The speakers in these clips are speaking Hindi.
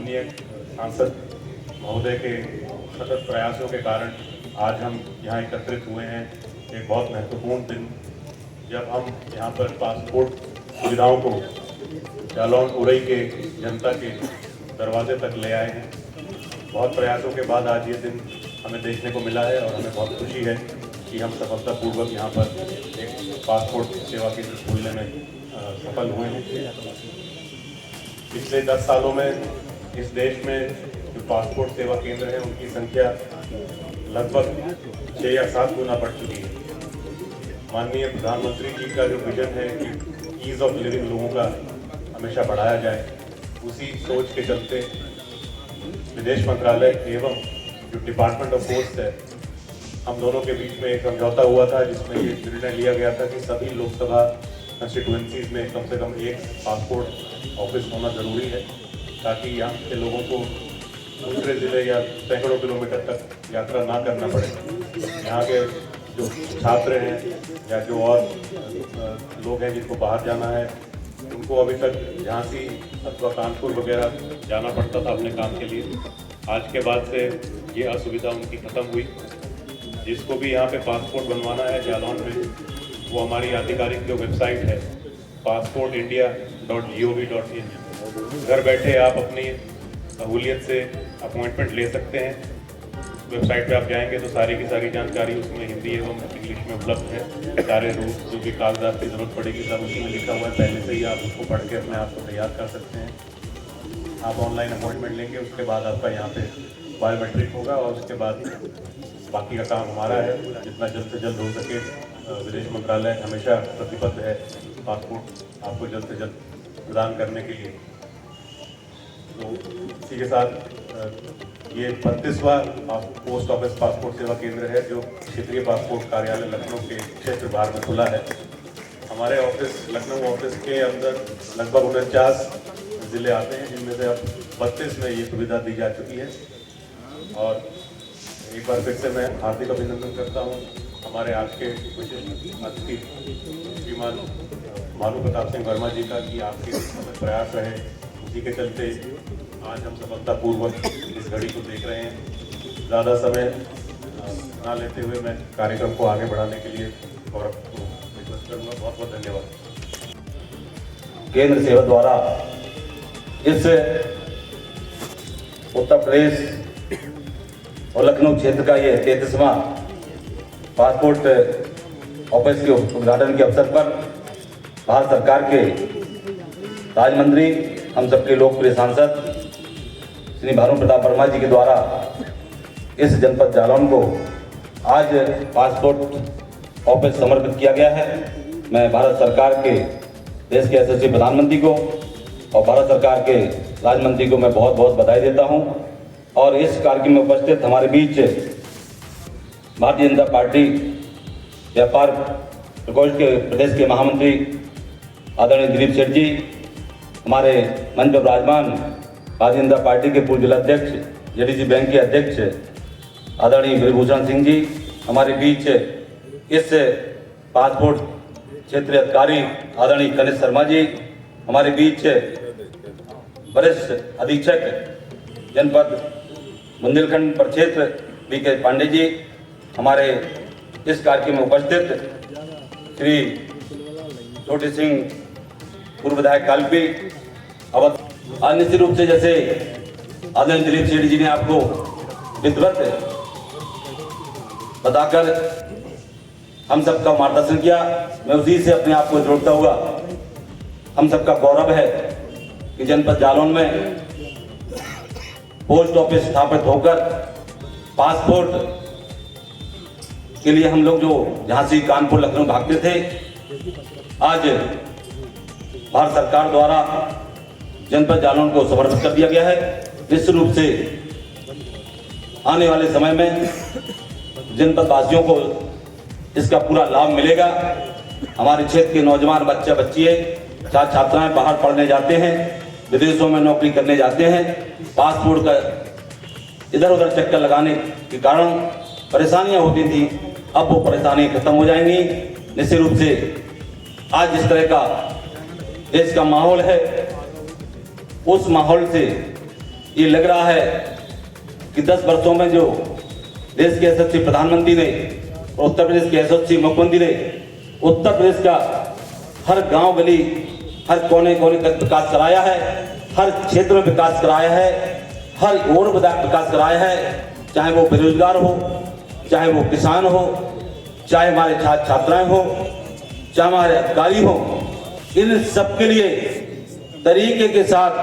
माननीय सांसद महोदय के सतत प्रयासों के कारण आज हम यहाँ एकत्रित हुए हैं। एक बहुत महत्वपूर्ण दिन जब हम यहाँ पर पासपोर्ट सुविधाओं को जालौन उरई के जनता के दरवाजे तक ले आए हैं। बहुत प्रयासों के बाद आज ये दिन हमें देखने को मिला है और हमें बहुत खुशी है कि हम सफलतापूर्वक यहाँ पर एक पासपोर्ट सेवा केंद्र खोलने में सफल हुए हैं। पिछले 10 सालों में इस देश में जो पासपोर्ट सेवा केंद्र हैं उनकी संख्या लगभग 6 या 7 गुना बढ़ चुकी है। माननीय प्रधानमंत्री जी का जो विजन है कि ईज़ ऑफ लिविंग लोगों का हमेशा बढ़ाया जाए, उसी सोच के चलते विदेश मंत्रालय एवं जो डिपार्टमेंट ऑफ पोस्ट है, हम दोनों के बीच में एक समझौता हुआ था जिसमें ये निर्णय लिया गया था कि सभी लोकसभा कंस्टिट्यूएंसीज में कम से कम एक पासपोर्ट ऑफिस होना ज़रूरी है, ताकि यहाँ के लोगों को दूसरे ज़िले या सैकड़ों किलोमीटर तक यात्रा ना करना पड़े। यहाँ के जो छात्र हैं या जो और लोग हैं जिनको बाहर जाना है, उनको अभी तक झांसी अथवा कानपुर वगैरह जाना पड़ता था अपने काम के लिए। आज के बाद से ये असुविधा उनकी ख़त्म हुई। जिसको भी यहाँ पे पासपोर्ट बनवाना है जालौन में, वो हमारी आधिकारिक जो वेबसाइट है passportindia.gov.in, घर बैठे आप अपनी सहूलियत से अपॉइंटमेंट ले सकते हैं। वेबसाइट पे आप जाएंगे तो सारी की सारी जानकारी उसमें हिंदी एवं इंग्लिश में उपलब्ध है। सारे रूल्स जो भी कागजात की ज़रूरत पड़ेगी सब उसमें लिखा हुआ है, पहले से ही आप उसको पढ़ के अपने आप को तैयार कर सकते हैं। आप ऑनलाइन अपॉइंटमेंट लेंगे, उसके बाद आपका यहाँ पे बायोमेट्रिक होगा और उसके बाद बाकी का काम हमारा है। जितना जल्द से जल्द हो सके विदेश मंत्रालय हमेशा प्रतिबद्ध है पासपोर्ट आपको जल्द से जल्द प्रदान करने के लिए। तो इसी के साथ ये 32वां पोस्ट ऑफिस पासपोर्ट सेवा केंद्र है जो क्षेत्रीय पासपोर्ट कार्यालय लखनऊ के क्षेत्र भार में खुला है। हमारे ऑफिस लखनऊ ऑफिस के अंदर लगभग 49 ज़िले आते हैं, जिनमें से अब 32 में ये सुविधा दी जा चुकी है। और एक बार फिर से मैं हार्दिक अभिनंदन करता हूँ हमारे आज के विशिष्ट अतिथि श्रीमान मानू प्रताप सिंह वर्मा जी का कि आपके प्रयास रहे, उसी के चलते आज हम सफलतापूर्वक इस घड़ी को देख रहे हैं। ज़्यादा समय ना लेते हुए मैं कार्यक्रम को आगे बढ़ाने के लिए गौरव को रिक्वेस्ट करूँगा। बहुत बहुत धन्यवाद। केंद्र सेवा द्वारा इस उत्तर प्रदेश और लखनऊ क्षेत्र का ये 33वां पासपोर्ट ऑफिस के उद्घाटन के अवसर पर भारत सरकार के राज्य मंत्री, हम सबके लोकप्रिय सांसद श्री भानु प्रताप वर्मा जी के द्वारा इस जनपद जालौन को आज पासपोर्ट ऑफिस समर्पित किया गया है। मैं भारत सरकार के देश के यशस्वी प्रधानमंत्री को और भारत सरकार के राज्य मंत्री को मैं बहुत बहुत बधाई देता हूं। और इस कार्यक्रम में उपस्थित हमारे बीच भारतीय जनता पार्टी व्यापार प्रकोष्ठ के प्रदेश के महामंत्री आदरणीय दिलीप सेठ जी, हमारे मंच पर विराजमान भारतीय जनता पार्टी के पूर्व जिलाध्यक्ष जेडीसी बैंक के अध्यक्ष आदरणीय ब्रजभूषण सिंह जी, हमारे बीच इस पासपोर्ट क्षेत्रीय अधिकारी आदरणीय कनिष्ठ शर्मा जी, हमारे बीच वरिष्ठ अधीक्षक जनपद बुंदेलखंड प्रक्षेत्र बीके पांडे जी, हमारे इस कार्यक्रम में उपस्थित श्री छोटे सिंह पूर्व विधायक कालपी अवध। निश्चित रूप से जैसे आदरणीय दिलीप सेठ जी ने आपको विधिवत बताकर हम सबका मार्गदर्शन किया, मैं उसी से अपने आप को जोड़ता हुआ हम सबका गौरव है कि जनपद जालौन में पोस्ट ऑफिस स्थापित होकर पासपोर्ट के लिए हम लोग जो झांसी कानपुर लखनऊ भागते थे, आज भारत सरकार द्वारा जनपद जालौन को समर्पित कर दिया गया है। निश्चित रूप से आने वाले समय में जनपद वासियों को इसका पूरा लाभ मिलेगा। हमारे क्षेत्र के नौजवान बच्चा बच्चियाँ छात्र छात्राएं बाहर पढ़ने जाते हैं, विदेशों में नौकरी करने जाते हैं, पासपोर्ट का इधर उधर चक्कर लगाने के कारण परेशानियां होती थी, अब वो परेशानी खत्म हो जाएंगी। निश्चित रूप से आज जिस तरह का देश का माहौल है, उस माहौल से ये लग रहा है कि 10 वर्षों में जो देश के यशस्वी प्रधानमंत्री ने और उत्तर प्रदेश के यशस्वी मुख्यमंत्री ने उत्तर प्रदेश का हर गांव गली, हर कोने कोने तक विकास कराया है, हर क्षेत्र में विकास कराया है, हर ओर विकास कराया है, चाहे वो बेरोजगार हो, चाहे वो किसान हो, चाहे हमारे छात्र छात्राएं हो, चाहे हमारे अधिकारी हो, इन सबके लिए तरीके के साथ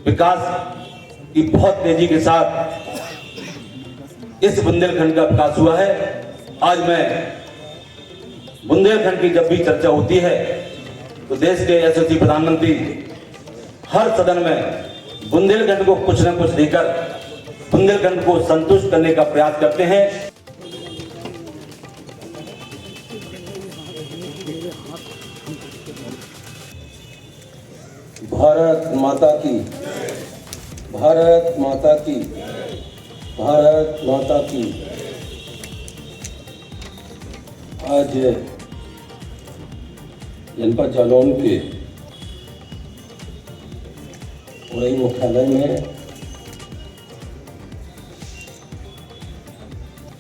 विकास की बहुत तेजी के साथ इस बुंदेलखंड का विकास हुआ है। आज मैं बुंदेलखंड की जब भी चर्चा होती है तो देश के यशस्वी प्रधानमंत्री हर सदन में बुंदेलखंड को कुछ न कुछ देकर बुंदेलखंड को संतुष्ट करने का प्रयास करते हैं। भारत माता की, भारत माता की, भारत माता की। आज जनपद जालौन के उड़ई मुख्यालय में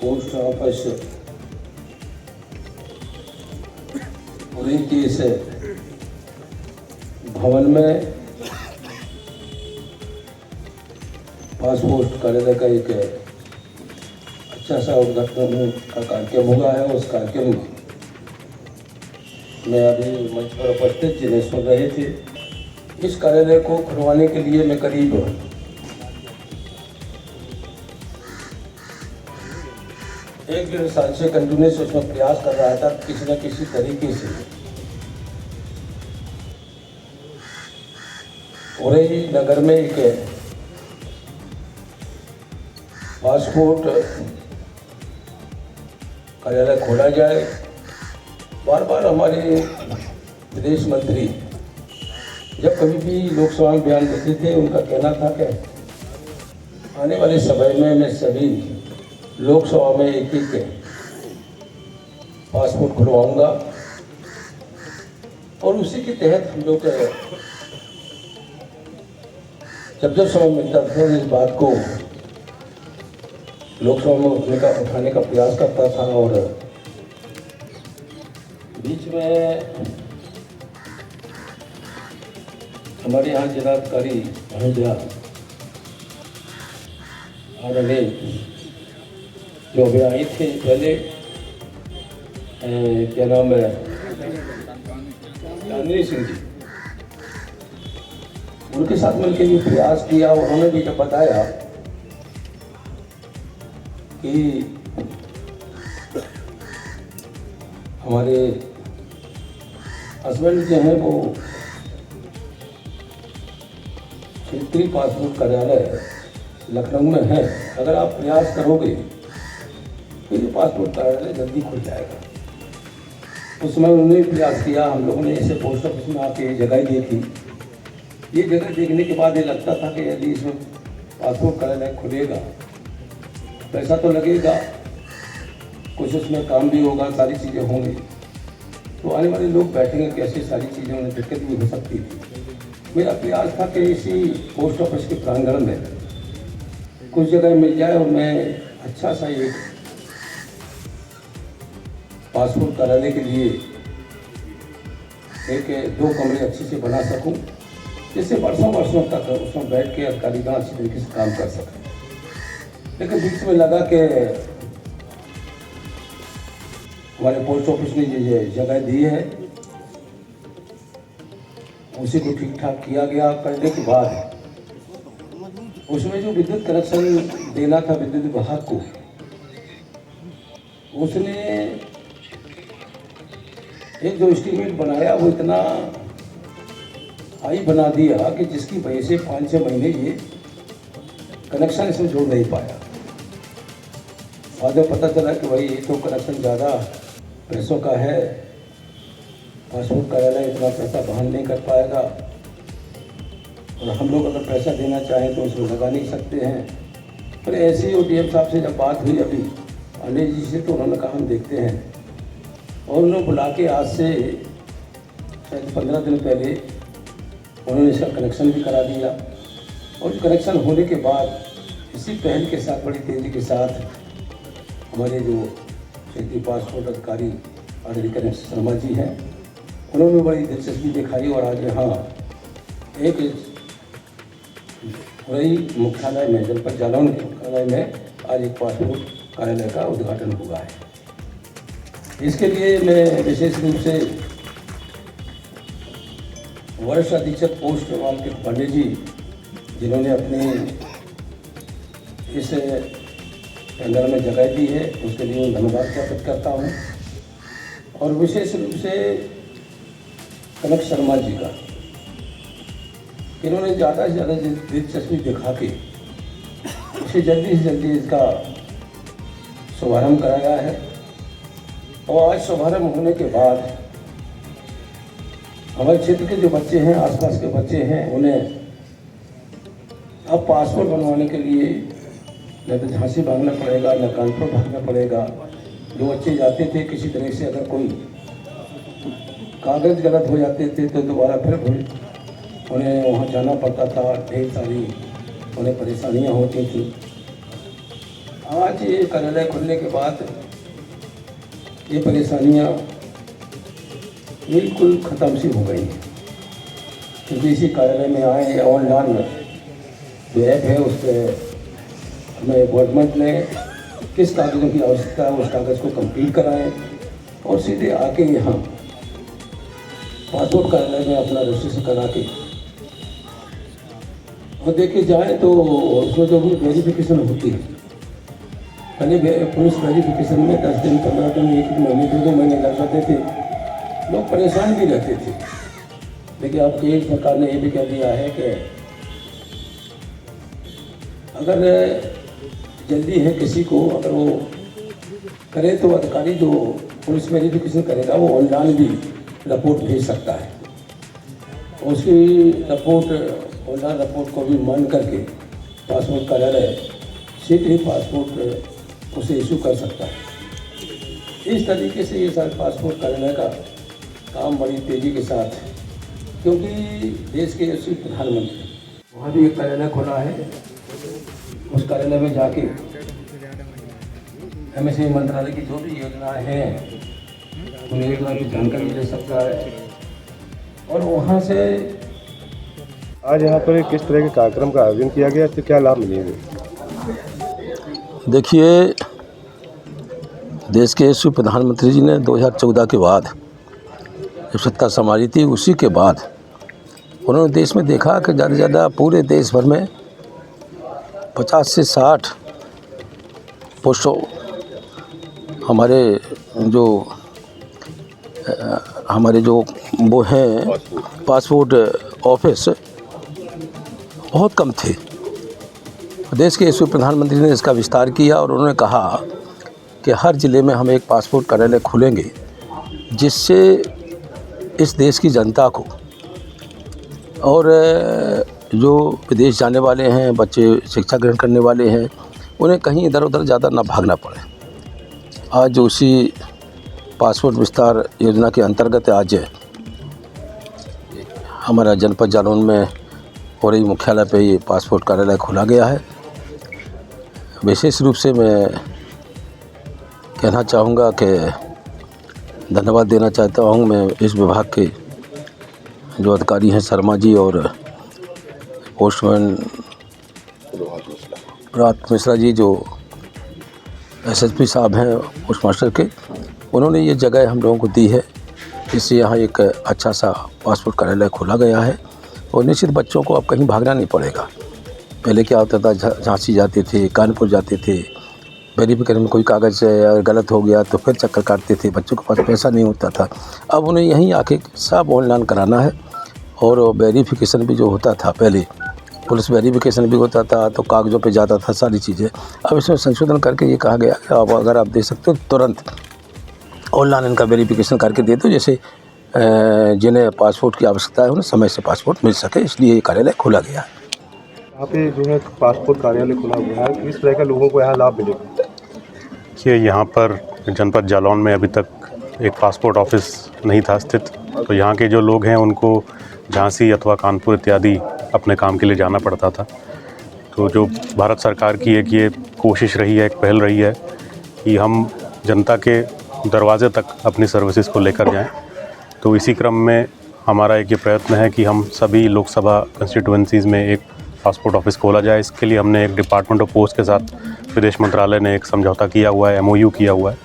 पोस्ट ऑफिस उड़ई के इस भवन में पासपोर्ट कार्यालय का एक अच्छा सा उद्घाटन का कार्यक्रम हुआ है। उस कार्यक्रम में अभी मंच पर उपस्थित जिन्हें सुन रहे थे, इस कार्यालय को खुलवाने के लिए मैं करीब 1-1.5 साल से कंटिन्यूस उसमें प्रयास कर रहा था किसी न किसी तरीके से। उड़ई नगर में एक पासपोर्ट कार्यालय खोला जाए। बार बार हमारे विदेश मंत्री जब कभी भी लोकसभा में बयान देते थे, उनका कहना था कि आने वाले समय में मैं सभी लोकसभा में एक पासपोर्ट खुलवाऊंगा और उसी के तहत हम लोग जब समय मिलता था इस बात को लोकसभा में उठाने का प्रयास करता था। और बीच में हमारे यहाँ जिलाधिकारी महोदया आदरणीय जो अभी आई थे पहले, क्या नाम है, चांदनी सिंह जी, उनके साथ मिलकर ये प्रयास किया। उन्होंने भी जब बताया कि हमारे हस्बैंड जो हैं वो क्षेत्रीय पासपोर्ट कार्यालय लखनऊ में है, अगर आप प्रयास करोगे तो ये पासपोर्ट कार्यालय जल्दी खुल जाएगा। उस समय उन्होंने प्रयास किया, हम लोगों ने इसे पोस्ट ऑफिस में आके जगह देखी। ये जगह देखने के बाद ये लगता था कि यदि इसमें पासपोर्ट कार्यालय खुलेगा, पैसा तो लगेगा, कुछ उसमें काम भी होगा, सारी चीज़ें होंगी, तो आने वाले लोग बैठेंगे कैसे, सारी चीज़ें उन्हें दिक्कत भी हो सकती थी। मेरा प्रयास था कि इसी पोस्ट ऑफिस के प्रांगण में कुछ जगह मिल जाए और मैं अच्छा सा एक पासपोर्ट कार्यालय के लिए 1-2 कमरे अच्छे से बना सकूं, जिससे वर्षों तक उसमें बैठ के अधिकारीगण अच्छी तरीके से काम कर सकें। लेकिन बीच में लगा कि हमारे पोस्ट ऑफिस ने जो जगह दी है उसी को ठीक ठाक किया गया। करने के बाद उसमें जो विद्युत कनेक्शन देना था विद्युत विभाग को, उसने एक जो एस्टीमेट बनाया वो इतना हाई बना दिया कि जिसकी वजह से 5-6 महीने ये कनेक्शन इसमें जोड़ नहीं पाया। और जब पता चला कि भाई ये तो कनेक्शन ज़्यादा पैसों का है, पासपोर्ट कार्यालय इतना पैसा वहन नहीं कर पाएगा, और हम लोग अगर पैसा देना चाहें तो उसमें लगा नहीं सकते हैं। फिर ऐसे ही ODM साहब से जब बात हुई अभी अनिल जी से, तो उन्होंने कहा हम देखते हैं, और उन्होंने बुला के आज से शायद 15 दिन पहले उन्होंने इसका कनेक्शन भी करा दिया। और जो कनेक्शन होने के बाद इसी पहल के साथ बड़ी तेज़ी के साथ हमारे जो क्षेत्रीय पासपोर्ट अधिकारी आदरणीय कनेक्शन शर्मा जी हैं, उन्होंने बड़ी दिलचस्पी दिखाई और आज यहाँ एक वही मुख्यालय में, जनपद जालौन के मुख्यालय में आज एक पासपोर्ट कार्यालय का उद्घाटन हुआ है। इसके लिए मैं विशेष रूप से वरिष्ठ अधीक्षक पोस्ट वाल्मीकि पांडे जी, जिन्होंने अपने इस टेंडर में जगह दी है, उसके लिए धन्यवाद ज्ञापित करता हूँ। और विशेष रूप से कनक शर्मा जी का, इन्होंने ज़्यादा से ज़्यादा दिलचस्पी दिखा के इसे जल्दी से जल्दी इसका शुभारम्भ कराया है। और आज शुभारम्भ होने के बाद हमारे क्षेत्र के जो बच्चे हैं, आसपास के बच्चे हैं, उन्हें अब पासपोर्ट बनवाने के लिए न तो झांसी भागना पड़ेगा, न कानपुर भागना पड़ेगा। जो बच्चे जाते थे किसी तरह से अगर कोई कागज़ गलत हो जाते थे तो दोबारा फिर उन्हें वहाँ जाना पड़ता था, ढेर सारी उन्हें परेशानियाँ होती थी। आज ये कार्यालय खुलने के बाद ये परेशानियाँ बिल्कुल ख़त्म सी हो गई हैं, क्योंकि इसी कार्यालय में आए ऑनलाइन जो ऐप है उस पर हमें गवर्नमेंट ने किस कागज़ों की आवश्यकता है उस कागज़ को कंप्लीट कराएं और सीधे आके यहाँ पासपोर्ट कार्यालय में अपना रजिस्ट्रेशन करा के और देखे जाए तो उसमें जो भी वेरिफिकेशन होती है, पहले पुलिस वेरिफिकेशन में 10 दिन 15 दिन 1 महीने 2 महीने लग जाते थे, लोग परेशान भी रहते थे। लेकिन अब केंद्र सरकार ने ये भी कह दिया है कि अगर जल्दी है किसी को, अगर वो करे तो अधिकारी जो पुलिस वेरिफिकेशन करेगा वो ऑनलाइन भी रिपोर्ट भेज सकता है। उसकी रिपोर्ट, ऑनलाइन रिपोर्ट को भी मान करके पासपोर्ट कार्यालय शीघ्र ही पासपोर्ट उसे इशू कर सकता है। इस तरीके से ये सारे पासपोर्ट कार्यालय का काम बड़ी तेज़ी के साथ, क्योंकि देश के यशस्वी प्रधानमंत्री वहाँ भी एक कार्यालय खोला है, उस कार्यालय में जाके एमएसएमई मंत्रालय की जो भी योजनाएं हैं उन योजना की जानकारी ले सकता है। और वहाँ से आज यहाँ पर किस तरह के कार्यक्रम का आयोजन किया गया, तो क्या लाभ मिलेंगे? देखिए, देश के यशस्वी प्रधानमंत्री जी ने 2014 के बाद जब सत्ता संभाली थी, उसी के बाद उन्होंने देश में देखा कि ज़्यादा से ज़्यादा पूरे देश भर में 50 से 60 पोस्टों हमारे जो वो हैं पासपोर्ट ऑफिस बहुत कम थे। देश के यशस्वी प्रधानमंत्री ने इसका विस्तार किया और उन्होंने कहा कि हर ज़िले में हम एक पासपोर्ट कार्यालय खोलेंगे, जिससे इस देश की जनता को और जो विदेश जाने वाले हैं, बच्चे शिक्षा ग्रहण करने वाले हैं, उन्हें कहीं इधर उधर ज़्यादा ना भागना पड़े। आज उसी पासपोर्ट विस्तार योजना के अंतर्गत आज हमारा जनपद जालौन में हो रही मुख्यालय पे ये पासपोर्ट कार्यालय खोला गया है। विशेष रूप से मैं कहना चाहूँगा कि धन्यवाद देना चाहता हूँ मैं इस विभाग के जो अधिकारी हैं शर्मा जी और पोस्टमैन प्रभात मिश्रा जी, जो एसएसपी साहब हैं पोस्ट मास्टर के, उन्होंने ये जगह हम लोगों को दी है। इससे यहाँ एक अच्छा सा पासपोर्ट कार्यालय खोला गया है और निश्चित बच्चों को अब कहीं भागना नहीं पड़ेगा। पहले क्या होता था, झांसी जाते थे, कानपुर जाते थे, वेरिफिकेशन में कोई कागज़ गलत हो गया तो फिर चक्कर काटते थे, बच्चों के पास पैसा नहीं होता था। अब उन्हें यहीं आके सब ऑनलाइन कराना है। और वेरिफिकेशन भी जो होता था, पहले पुलिस वेरिफिकेशन भी होता था तो कागज़ों पे जाता था सारी चीज़ें, अब इसमें संशोधन करके ये कहा गया कि अब अगर आप दे सकते हो तुरंत ऑनलाइन इनका वेरिफिकेशन करके दे दो, जैसे जिन्हें पासपोर्ट की आवश्यकता है उन्हें समय से पासपोर्ट मिल सके, इसलिए ये कार्यालय खोला गया है। यहाँ पे जो है पासपोर्ट कार्यालय खुला हुआ है, किस तरह के लोगों को यहाँ लाभ मिलेगा? देखिए, यहाँ पर जनपद जालौन में अभी तक एक पासपोर्ट ऑफिस नहीं था स्थित, तो यहाँ के जो लोग हैं उनको झांसी अथवा कानपुर इत्यादि अपने काम के लिए जाना पड़ता था। तो जो भारत सरकार की एक ये कोशिश रही है, एक पहल रही है कि हम जनता के दरवाजे तक अपनी सर्विसेज को लेकर जाएं, तो इसी क्रम में हमारा एक ये प्रयत्न है कि हम सभी लोकसभा कंस्टिट्यूएंसीज़ में एक पासपोर्ट ऑफिस खोला जाए। इसके लिए हमने एक डिपार्टमेंट ऑफ पोस्ट के साथ विदेश मंत्रालय ने एक समझौता किया हुआ है, MOU किया हुआ है,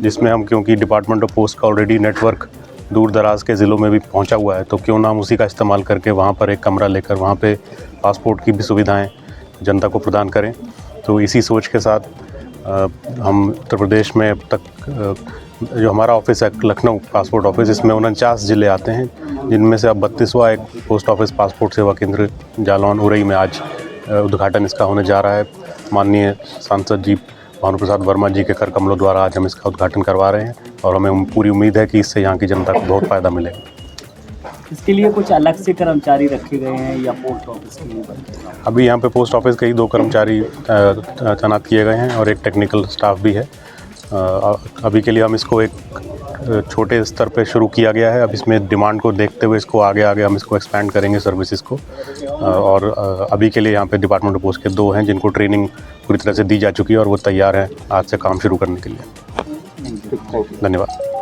जिसमें हम, क्योंकि डिपार्टमेंट ऑफ पोस्ट का ऑलरेडी नेटवर्क दूर दराज के ज़िलों में भी पहुंचा हुआ है, तो क्यों ना हम उसी का इस्तेमाल करके वहां पर एक कमरा लेकर वहां पे पासपोर्ट की भी सुविधाएं जनता को प्रदान करें। तो इसी सोच के साथ हम उत्तर प्रदेश में अब तक जो हमारा ऑफिस है लखनऊ पासपोर्ट ऑफिस, इसमें 49 ज़िले आते हैं, जिनमें से अब 32वां एक पोस्ट ऑफिस पासपोर्ट सेवा केंद्र जालौन उरई में आज उद्घाटन इसका होने जा रहा है। माननीय सांसद जी भानु प्रसाद वर्मा जी के कर कमलों द्वारा आज हम इसका उद्घाटन करवा रहे हैं और हमें पूरी उम्मीद है कि इससे यहाँ की जनता को बहुत फ़ायदा मिलेगा। इसके लिए कुछ अलग से कर्मचारी रखे गए हैं या पोस्ट ऑफिस के लिए? अभी यहाँ पे पोस्ट ऑफिस के ही 2 कर्मचारी तैनात किए गए हैं और एक टेक्निकल स्टाफ भी है। अभी के लिए हम इसको एक छोटे स्तर पे शुरू किया गया है। अब इसमें डिमांड को देखते हुए इसको आगे हम इसको एक्सपेंड करेंगे सर्विसेज को। और अभी के लिए यहाँ पे डिपार्टमेंट ऑफ पोस्ट के 2 हैं जिनको ट्रेनिंग पूरी तरह से दी जा चुकी है और वो तैयार हैं आज से काम शुरू करने के लिए। धन्यवाद।